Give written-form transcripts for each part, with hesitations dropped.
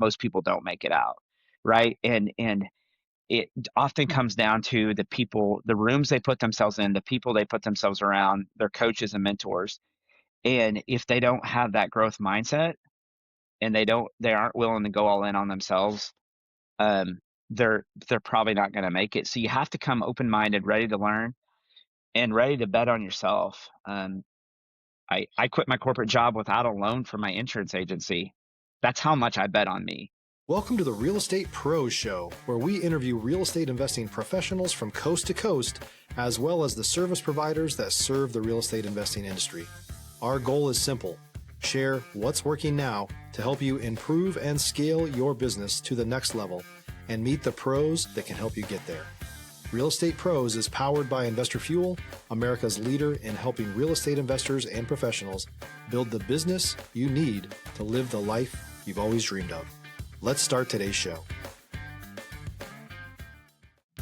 most people don't make it out, right? And it often comes down to the people, the rooms they put themselves in, the people they put themselves around, their coaches and mentors. And if they don't have that growth mindset and they aren't willing to go all in on themselves, um, they're probably not going to make it. So you have to come open-minded, ready to learn and ready to bet on yourself. I quit my corporate job without a loan from my insurance agency. That's how much I bet on me. Welcome to the Real Estate Pros Show, where we interview real estate investing professionals from coast to coast, as well as the service providers that serve the real estate investing industry. Our goal is simple: share what's working now to help you improve and scale your business to the next level and meet the pros that can help you get there. Real Estate Pros is powered by Investor Fuel, America's leader in helping real estate investors and professionals build the business you need to live the life you've always dreamed of. Let's start today's show.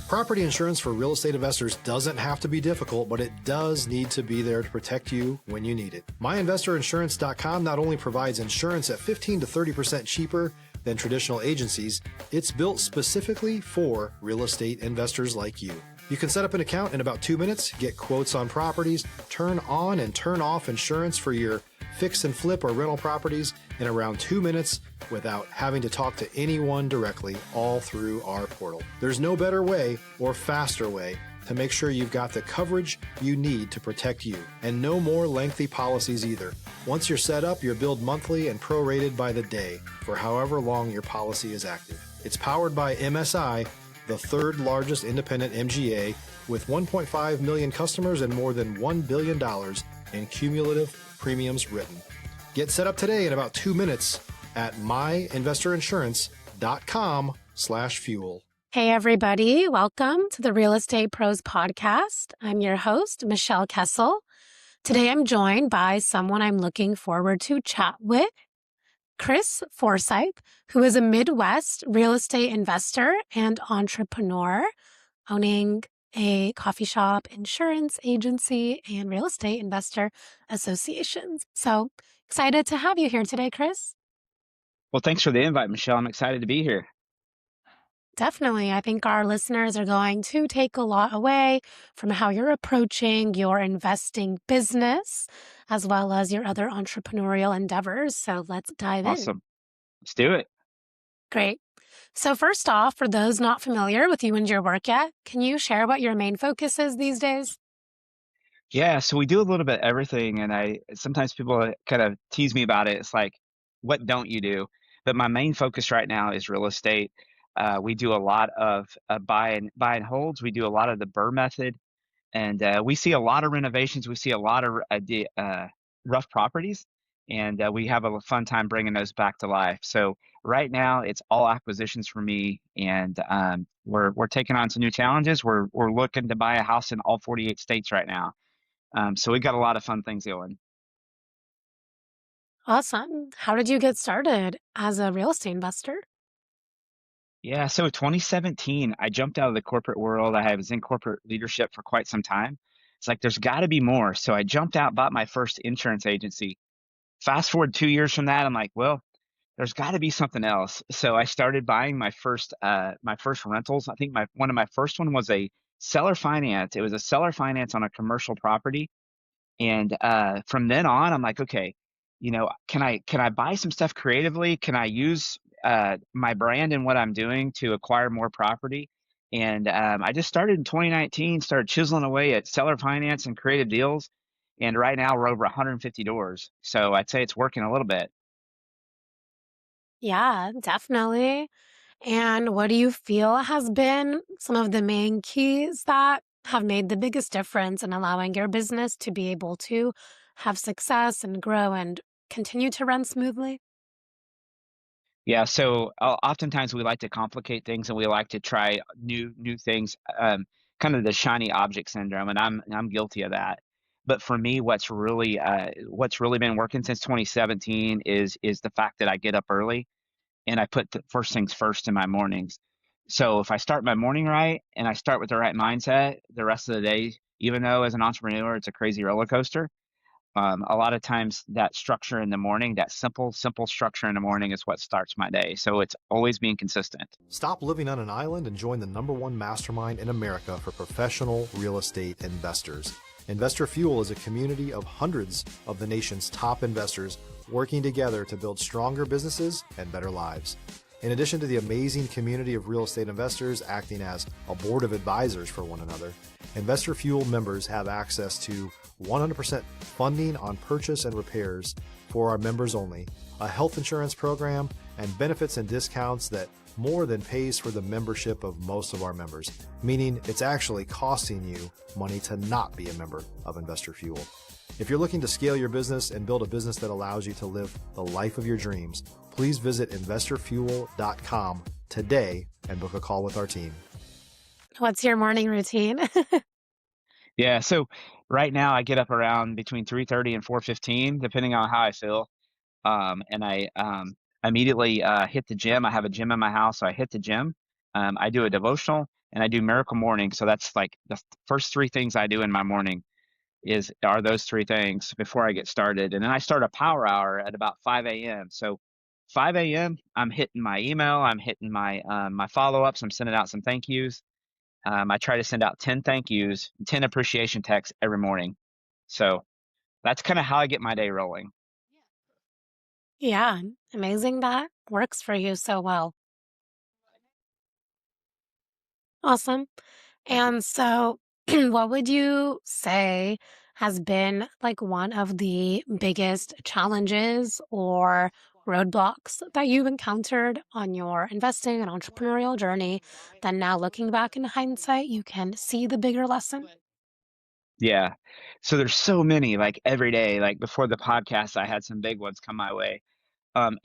Property insurance for real estate investors doesn't have to be difficult, but it does need to be there to protect you when you need it. MyInvestorInsurance.com not only provides insurance at 15 to 30% cheaper than traditional agencies, it's built specifically for real estate investors like you. You can set up an account in about 2 minutes, get quotes on properties, turn on and turn off insurance for your fix and flip or rental properties in around 2 minutes without having to talk to anyone directly, all through our portal. There's no better way or faster way to make sure you've got the coverage you need to protect you, and no more lengthy policies either. Once you're set up, you're billed monthly and prorated by the day for however long your policy is active. It's powered by MSI, the third largest independent MGA, with 1.5 million customers and more than $1 billion in cumulative premiums written. Get set up today in about 2 minutes at myinvestorinsurance.com/fuel. Hey, everybody. Welcome to the Real Estate Pros podcast. I'm your host, Michelle Kesil. Today, I'm joined by someone I'm looking forward to chat with, Chris Forsythe, who is a Midwest real estate investor and entrepreneur, owning a coffee shop, insurance agency, and real estate investor associations. So excited to have you here today, Chris. Well, thanks for the invite, Michelle. I'm excited to be here. Definitely. I think our listeners are going to take a lot away from how you're approaching your investing business, as well as your other entrepreneurial endeavors. So let's dive in. Awesome. Let's do it. Great. So first off, for those not familiar with you and your work yet, can you share what your main focus is these days? Yeah, so we do a little bit of everything, and sometimes people kind of tease me about it. It's like, what don't you do? But my main focus right now is real estate. We do a lot of buy and holds. We do a lot of the BRRRR method, and we see a lot of renovations. We see a lot of rough properties, and we have a fun time bringing those back to life. So right now, it's all acquisitions for me, and we're taking on some new challenges. We're looking to buy a house in all 48 states right now. So we got a lot of fun things going. Awesome. How did you get started as a real estate investor? Yeah, so 2017, I jumped out of the corporate world. I was in corporate leadership for quite some time. It's like, there's got to be more. So I jumped out, bought my first insurance agency. Fast forward 2 years from that, I'm like, well, there's got to be something else. So I started buying my first rentals. I think one of my first one was a seller finance. It was a seller finance on a commercial property. And from then on, I'm like, okay, can I buy some stuff creatively? Can I use my brand and what I'm doing to acquire more property? And I just started in 2019, started chiseling away at seller finance and creative deals. And right now we're over 150 doors. So I'd say it's working a little bit. Yeah, definitely. And what do you feel has been some of the main keys that have made the biggest difference in allowing your business to be able to have success and grow and continue to run smoothly? Yeah, so oftentimes we like to complicate things and we like to try new things, kind of the shiny object syndrome, and I'm guilty of that. But for me, what's really been working since 2017 is the fact that I get up early and I put the first things first in my mornings. So if I start my morning right and I start with the right mindset, the rest of the day, even though as an entrepreneur it's a crazy roller coaster, A lot of times that structure in the morning, that simple structure in the morning is what starts my day. So it's always being consistent. Stop living on an island and join the #1 mastermind in America for professional real estate investors. Investor Fuel is a community of hundreds of the nation's top investors working together to build stronger businesses and better lives. In addition to the amazing community of real estate investors acting as a board of advisors for one another, Investor Fuel members have access to 100% funding on purchase and repairs for our members only, a health insurance program, and benefits and discounts that more than pays for the membership of most of our members, meaning it's actually costing you money to not be a member of Investor Fuel. If you're looking to scale your business and build a business that allows you to live the life of your dreams, please visit investorfuel.com today and book a call with our team. What's your morning routine? Yeah. So right now I get up around between 3:30 and 4:15, depending on how I feel. And I immediately hit the gym. I have a gym in my house, so I hit the gym. I do a devotional and I do Miracle Morning. So that's like the first three things I do in my morning are those three things before I get started. And then I start a power hour at about 5 a.m. So 5 a.m. I'm hitting my email, I'm hitting my follow-ups, I'm sending out some thank yous. I try to send out 10 thank yous, 10 appreciation texts every morning. So that's kind of how I get my day rolling. Yeah, amazing that works for you so well. Awesome. And so, what would you say has been like one of the biggest challenges or roadblocks that you've encountered on your investing and entrepreneurial journey that now looking back in hindsight, you can see the bigger lesson? Yeah. So there's so many, like every day, like before the podcast, I had some big ones come my way. And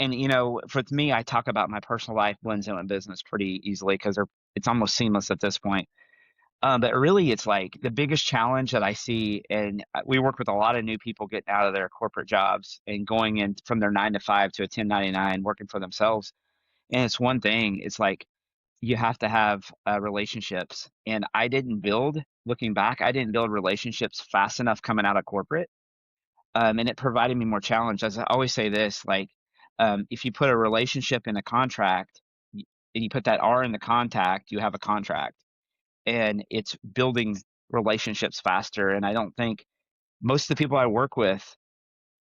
for me, I talk about my personal life blends in with business pretty easily because it's almost seamless at this point. But really, it's like the biggest challenge that I see, and we work with a lot of new people getting out of their corporate jobs and going in from their 9 to 5 to a 1099, working for themselves. And it's one thing. It's like you have to have relationships, and looking back, I didn't build relationships fast enough coming out of corporate, and it provided me more challenge. As I always say this, like if you put a relationship in a contract, and you put that R in the contact, you have a contract, and it's building relationships faster. And I don't think most of the people I work with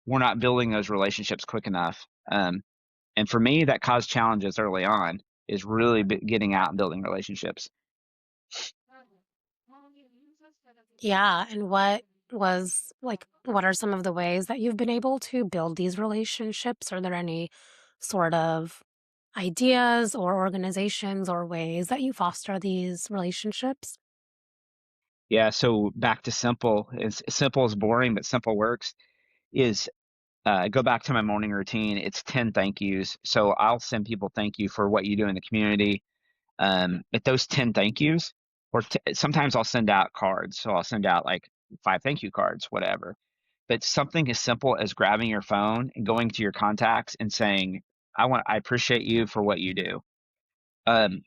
were not building those relationships quick enough. And for me, that caused challenges early on. Is really getting out and building relationships. Yeah, and what are some of the ways that you've been able to build these relationships? Are there any sort of ideas or organizations or ways that you foster these relationships? Yeah. So back to simple. It's simple is boring, but simple works. Is Go back to my morning routine. It's 10 thank yous. So I'll send people thank you for what you do in the community. But those 10 thank yous, sometimes I'll send out cards. So I'll send out like 5 thank you cards, whatever. But something as simple as grabbing your phone and going to your contacts and saying, I appreciate you for what you do. Um,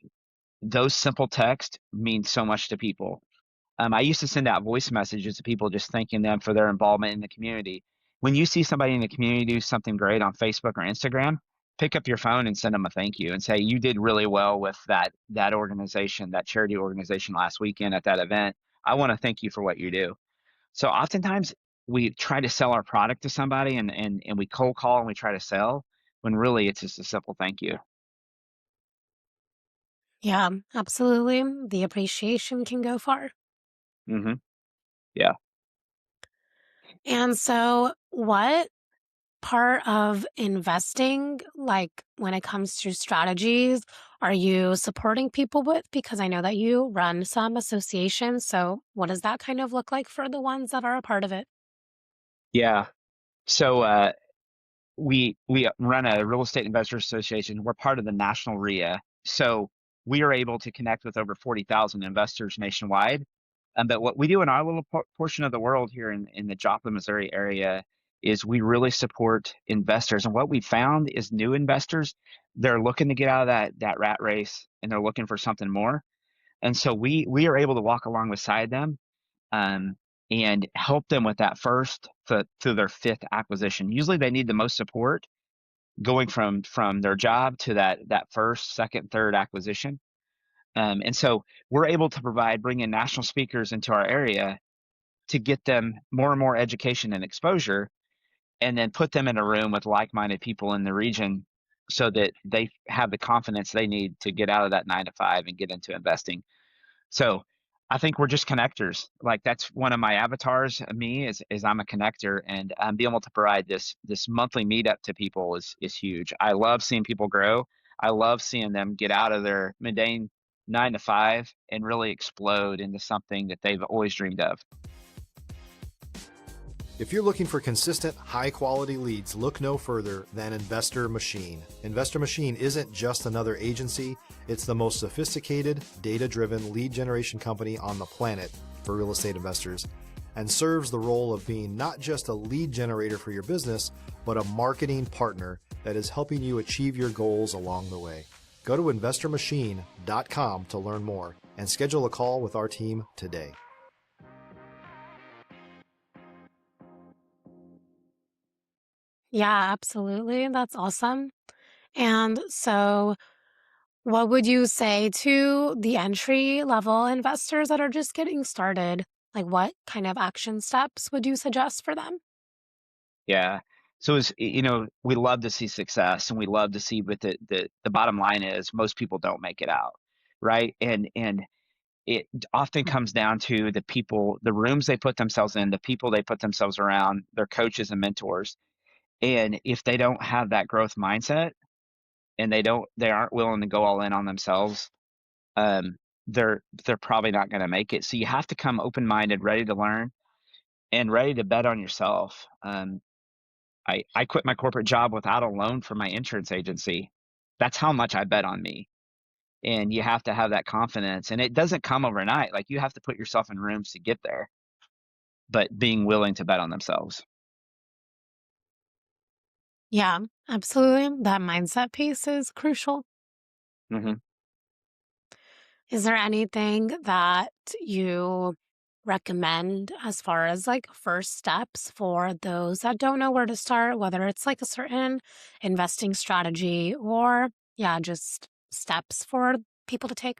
those simple texts mean so much to people. I used to send out voice messages to people just thanking them for their involvement in the community. When you see somebody in the community do something great on Facebook or Instagram, pick up your phone and send them a thank you and say you did really well with that organization, that charity organization last weekend at that event. I want to thank you for what you do. So oftentimes we try to sell our product to somebody and we cold call and we try to sell when really it's just a simple thank you. Yeah, absolutely. The appreciation can go far. Hmm. Yeah. And so, what part of investing, like when it comes to strategies, are you supporting people with? Because I know that you run some associations. So, what does that kind of look like for the ones that are a part of it? Yeah. So we run a real estate investor association. We're part of the national RIA, so we are able to connect with over 40,000 investors nationwide. But what we do in our little portion of the world here in the Joplin, Missouri area is we really support investors. And what we found is new investors, they're looking to get out of that rat race and they're looking for something more. And so we are able to walk along beside them. and help them with that first to their fifth acquisition. Usually they need the most support going from their job to that first, second, third acquisition. And so we're able to bring in national speakers into our area to get them more and more education and exposure, and then put them in a room with like-minded people in the region so that they have the confidence they need to get out of that 9 to 5 and get into investing. So I think we're just connectors. Like that's one of my avatars of me is I'm a connector, and being able to provide this monthly meetup to people is huge. I love seeing people grow. I love seeing them get out of their mundane 9 to 5 and really explode into something that they've always dreamed of. If you're looking for consistent, high-quality leads, look no further than Investor Machine. Investor Machine isn't just another agency, it's the most sophisticated, data-driven lead generation company on the planet for real estate investors, and serves the role of being not just a lead generator for your business, but a marketing partner that is helping you achieve your goals along the way. Go to investormachine.com to learn more and schedule a call with our team today. Yeah, absolutely. That's awesome. And so, what would you say to the entry level investors that are just getting started? Like, what kind of action steps would you suggest for them? Yeah. So we love to see success, and we love to see, but the bottom line is most people don't make it out, right? And it often comes down to the people, the rooms they put themselves in, the people they put themselves around, their coaches and mentors. And if they don't have that growth mindset, and they aren't willing to go all in on themselves, um, they're probably not going to make it. So you have to come open minded, ready to learn, and ready to bet on yourself. I quit my corporate job without a loan for my insurance agency. That's how much I bet on me. And you have to have that confidence. And it doesn't come overnight. Like you have to put yourself in rooms to get there, but being willing to bet on themselves. Yeah, absolutely. That mindset piece is crucial. Hmm. Is there anything that you recommend as far as like first steps for those that don't know where to start, whether it's like a certain investing strategy or, yeah, just steps for people to take?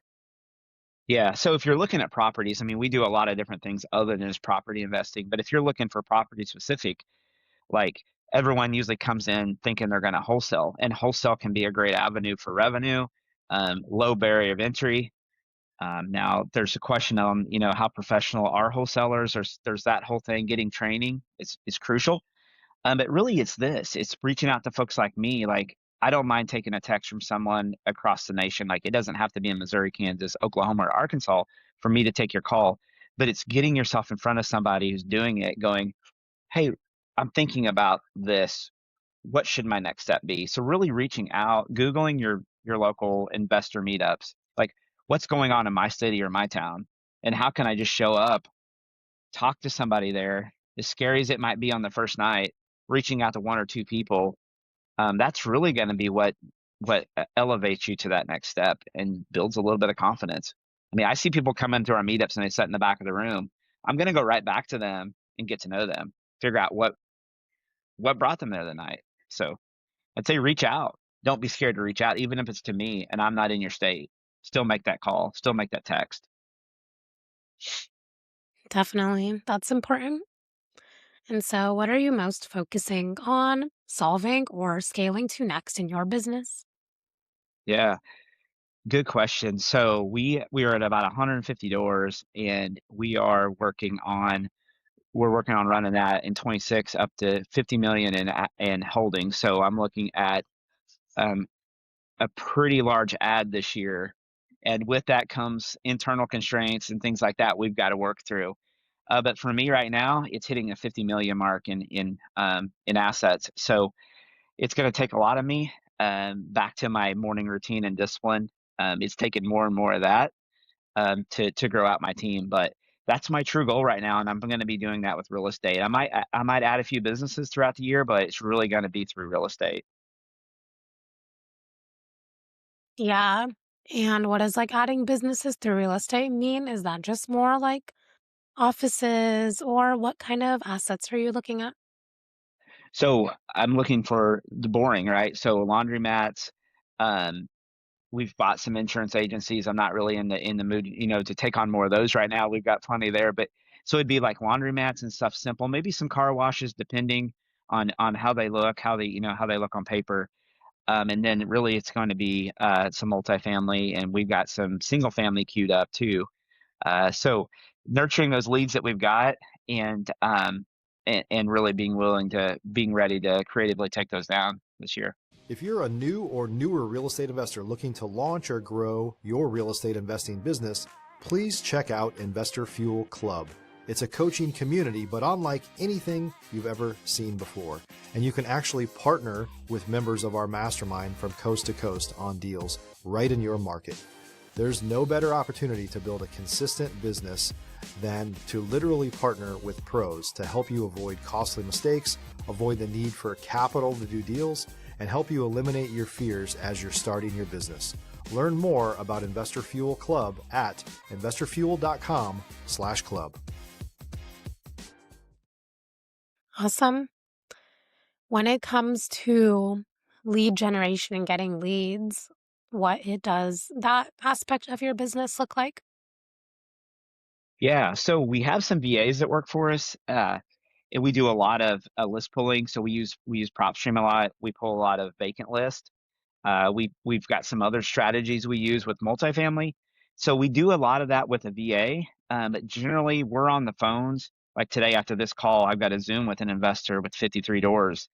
Yeah. So if you're looking at properties, I mean, we do a lot of different things other than just property investing. But if you're looking for property specific, like everyone usually comes in thinking they're going to wholesale, and wholesale can be a great avenue for revenue, low barrier of entry. Now there's a question on, how professional are wholesalers. There's that whole thing. Getting training is crucial. But really it's reaching out to folks like me. Like I don't mind taking a text from someone across the nation. Like it doesn't have to be in Missouri, Kansas, Oklahoma, or Arkansas for me to take your call. But it's getting yourself in front of somebody who's doing it, going, hey, I'm thinking about this. What should my next step be? So really reaching out, Googling your local investor meetups, like what's going on in my city or my town, and how can I just show up, talk to somebody there, as scary as it might be on the first night, reaching out to one or two people. That's really going to be what elevates you to that next step and builds a little bit of confidence. I mean, I see people come into our meetups and they sit in the back of the room. I'm going to go right back to them and get to know them, figure out what brought them there the night. So I'd say reach out. Don't be scared to reach out, even if it's to me and I'm not in your state. Still make that call. Still make that text. Definitely. That's important. And so, what are you most focusing on solving or scaling to next in your business? Yeah, good question. So we are at about 150 doors, and we're working on running that in 26 up to 50 million in holdings. So I'm looking at um, a pretty large ad this year. And with that comes internal constraints and things like that we've got to work through. But for me right now, it's hitting a 50 million mark in assets. So it's going to take a lot of me back to my morning routine and discipline. It's taken more and more of that to grow out my team. But that's my true goal right now, and I'm going to be doing that with real estate. I might add a few businesses throughout the year, but it's really going to be through real estate. Yeah. And what does like adding businesses through real estate mean? Is that just more like offices, or what kind of assets are you looking at? So I'm looking for the boring, right? So laundromats. Um, we've bought some insurance agencies. I'm not really in the mood, to take on more of those right now. We've got plenty there, but so it'd be like laundromats and stuff simple. Maybe some car washes, depending on how they look, how they look on paper. And then really it's going to be some multifamily, and we've got some single family queued up too. So nurturing those leads that we've got, and and really being ready to creatively take those down this year. If you're a new or newer real estate investor looking to launch or grow your real estate investing business, please check out Investor Fuel Club. It's a coaching community, but unlike anything you've ever seen before. And you can actually partner with members of our mastermind from coast to coast on deals right in your market. There's no better opportunity to build a consistent business than to literally partner with pros to help you avoid costly mistakes, avoid the need for capital to do deals, and help you eliminate your fears as you're starting your business. Learn more about Investor Fuel Club at investorfuel.com/club. Awesome. When it comes to lead generation and getting leads, what it does that aspect of your business look like? Yeah, so we have some VAs that work for us, and we do a lot of list pulling. So we use PropStream a lot. We pull a lot of vacant list. We've got some other strategies we use with multifamily. So we do a lot of that with a VA. But generally, we're on the phones. Like today, after this call, I've got a Zoom with an investor with 53 doors.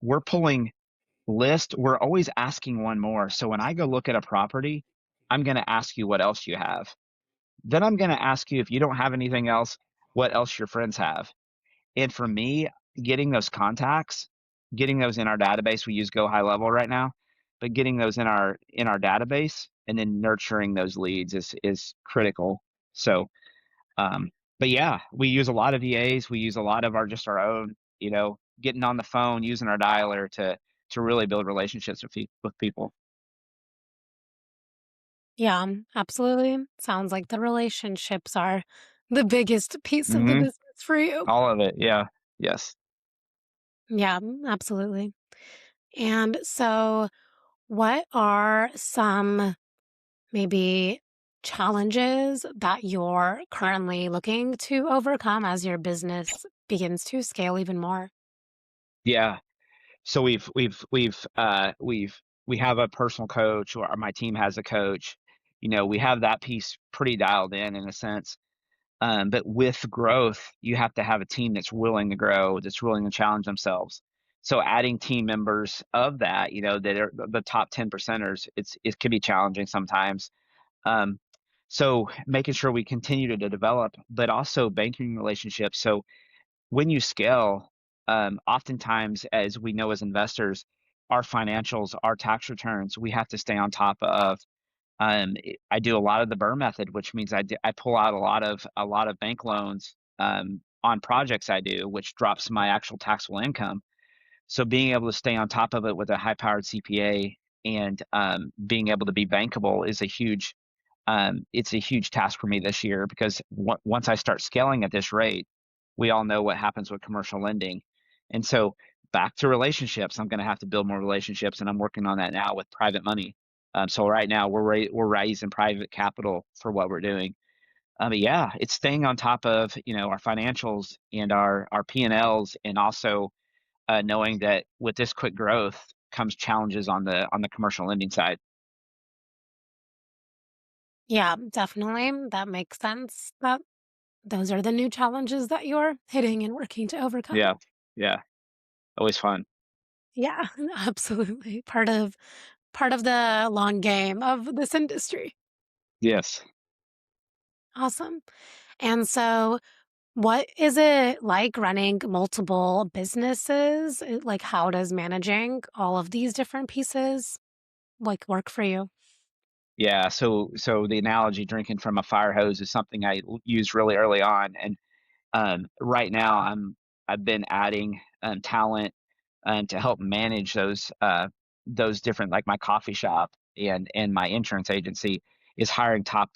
We're pulling list. We're always asking one more. So when I go look at a property, I'm going to ask you what else you have. Then I'm going to ask you, if you don't have anything else, what else your friends have. And for me, getting those contacts, getting those in our database, we use Go High Level right now, but getting those in our database and then nurturing those leads is critical. So, um, but yeah, we use a lot of VAs. We use a lot of our own, getting on the phone, using our dialer to really build relationships with people. Yeah, absolutely. Sounds like the relationships are the biggest piece of the Hmm. business for you. All of it. Yeah. Yes. Yeah, absolutely. And so, what are some maybe challenges that you're currently looking to overcome as your business begins to scale even more? Yeah. So we have a personal coach, or my team has a coach. We have that piece pretty dialed in a sense. But with growth, you have to have a team that's willing to grow, that's willing to challenge themselves. So adding team members of that, that are the top 10 percenters, it can be challenging sometimes. Um, so making sure we continue to develop, but also banking relationships. So when you scale, oftentimes, as we know as investors, our financials, our tax returns, we have to stay on top of. I do a lot of the Burr method, which means I pull out a lot of bank loans on projects I do, which drops my actual taxable income. So being able to stay on top of it with a high-powered CPA, and being able to be bankable is it's a huge task for me this year, because once I start scaling at this rate, we all know what happens with commercial lending. And so back to relationships, I'm going to have to build more relationships, and I'm working on that now with private money. So right now we're raising private capital for what we're doing. But yeah, it's staying on top of our financials and our P&Ls, and also knowing that with this quick growth comes challenges on the commercial lending side. Yeah, definitely. That makes sense. That those are the new challenges that you're hitting and working to overcome. Yeah, yeah, always fun. Yeah, absolutely. Part of the long game of this industry. Yes. Awesome. And so what is it like running multiple businesses? Like how does managing all of these different pieces like work for you? Yeah, so the analogy, drinking from a fire hose, is something I used really early on, and right now I've been adding talent to help manage those different, like my coffee shop and my insurance agency is hiring top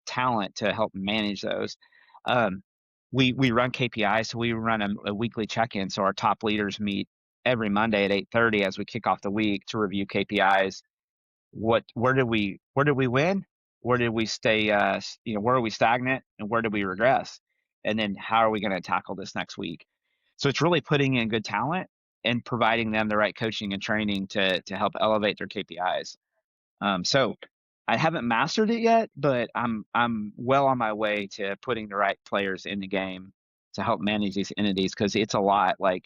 talent to help manage those. Um, we run KPIs, so we run a weekly check-in. So our top leaders meet every Monday at 8:30 as we kick off the week to review KPIs. Where did we win? Where did we stay? Where are we stagnant, and where did we regress? And then how are we going to tackle this next week? So it's really putting in good talent and providing them the right coaching and training to help elevate their KPIs. So I haven't mastered it yet, but I'm well on my way to putting the right players in the game to help manage these entities because it's a lot. Like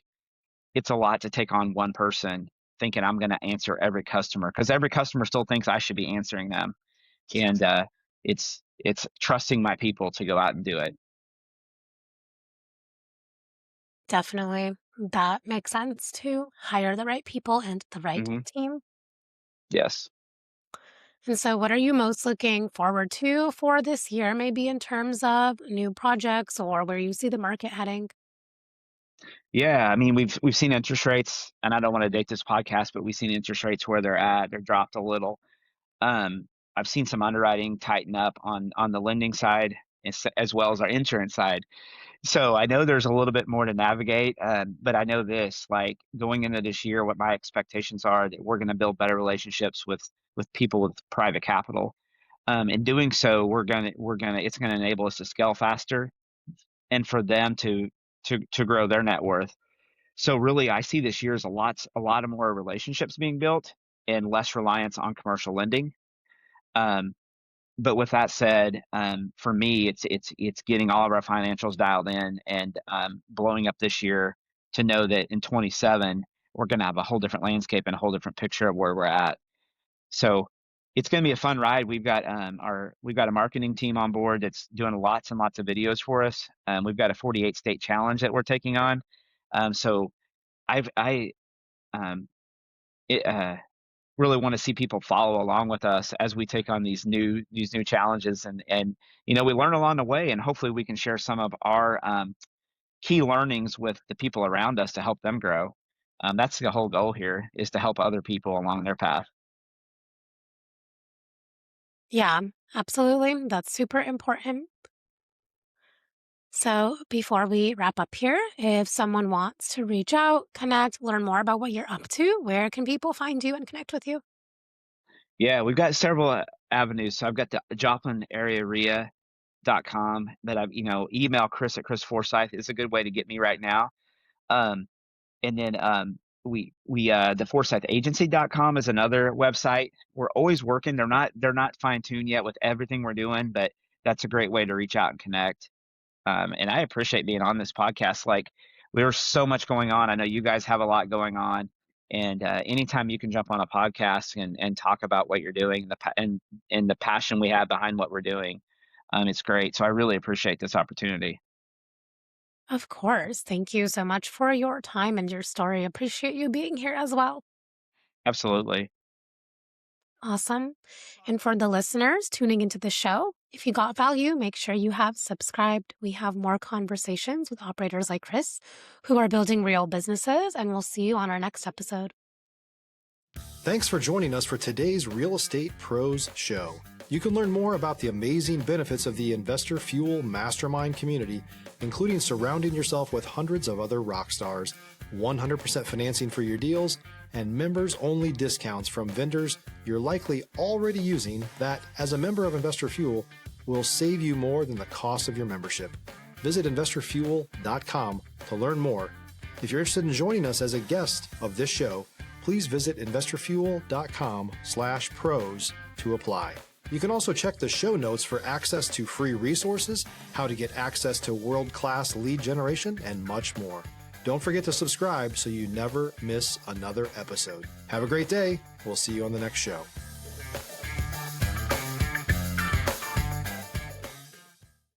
it's a lot to take on one person thinking I'm going to answer every customer because every customer still thinks I should be answering them, and it's trusting my people to go out and do it. Definitely. That makes sense to hire the right people and the right Hmm. team. Yes. And so, what are you most looking forward to for this year, maybe in terms of new projects or where you see the market heading? Yeah, I mean we've seen interest rates, and I don't want to date this podcast, but we've seen interest rates where they're at. They're dropped a little. Um, I've seen some underwriting tighten up on the lending side as well as our insurance side. So I know there's a little bit more to navigate, but I know this, like going into this year, what my expectations are that we're going to build better relationships with people with private capital. In doing so, it's gonna enable us to scale faster and for them to grow their net worth. So really, I see this year as a lot of more relationships being built and less reliance on commercial lending. Um, but with that said, for me, it's getting all of our financials dialed in and blowing up this year to know that in 27 we're going to have a whole different landscape and a whole different picture of where we're at. So it's going to be a fun ride. We've got a marketing team on board that's doing lots and lots of videos for us. We've got a 48 state challenge that we're taking on. So I've I it, really want to see people follow along with us as we take on these new challenges and we learn along the way, and hopefully we can share some of our key learnings with the people around us to help them grow. That's the whole goal here, is to help other people along their path. Yeah, absolutely. That's super important. So, before we wrap up here, if someone wants to reach out, connect, learn more about what you're up to, where can people find you and connect with you? Yeah, we've got several avenues. So I've got the Joplin area RIA.com that I've, email Chris at Chris Forsythe is a good way to get me right now. Um, And then the ForsytheAgency.com is another website. We're always working. They're not fine-tuned yet with everything we're doing, but that's a great way to reach out and connect. And I appreciate being on this podcast. Like there's so much going on. I know you guys have a lot going on. And anytime you can jump on a podcast and talk about what you're doing, and the passion we have behind what we're doing, it's great. So I really appreciate this opportunity. Of course. Thank you so much for your time and your story. Appreciate you being here as well. Absolutely. Awesome. And for the listeners tuning into the show, if you got value, make sure you have subscribed. We have more conversations with operators like Chris who are building real businesses, and we'll see you on our next episode. Thanks for joining us for today's Real Estate Pros Show. You can learn more about the amazing benefits of the Investor Fuel Mastermind community, including surrounding yourself with hundreds of other rock stars, 100% financing for your deals, and members-only discounts from vendors you're likely already using that, as a member of Investor Fuel, will save you more than the cost of your membership. Visit investorfuel.com to learn more. If you're interested in joining us as a guest of this show, please visit investorfuel.com/pros to apply. You can also check the show notes for access to free resources, how to get access to world-class lead generation, and much more. Don't forget to subscribe so you never miss another episode. Have a great day. We'll see you on the next show.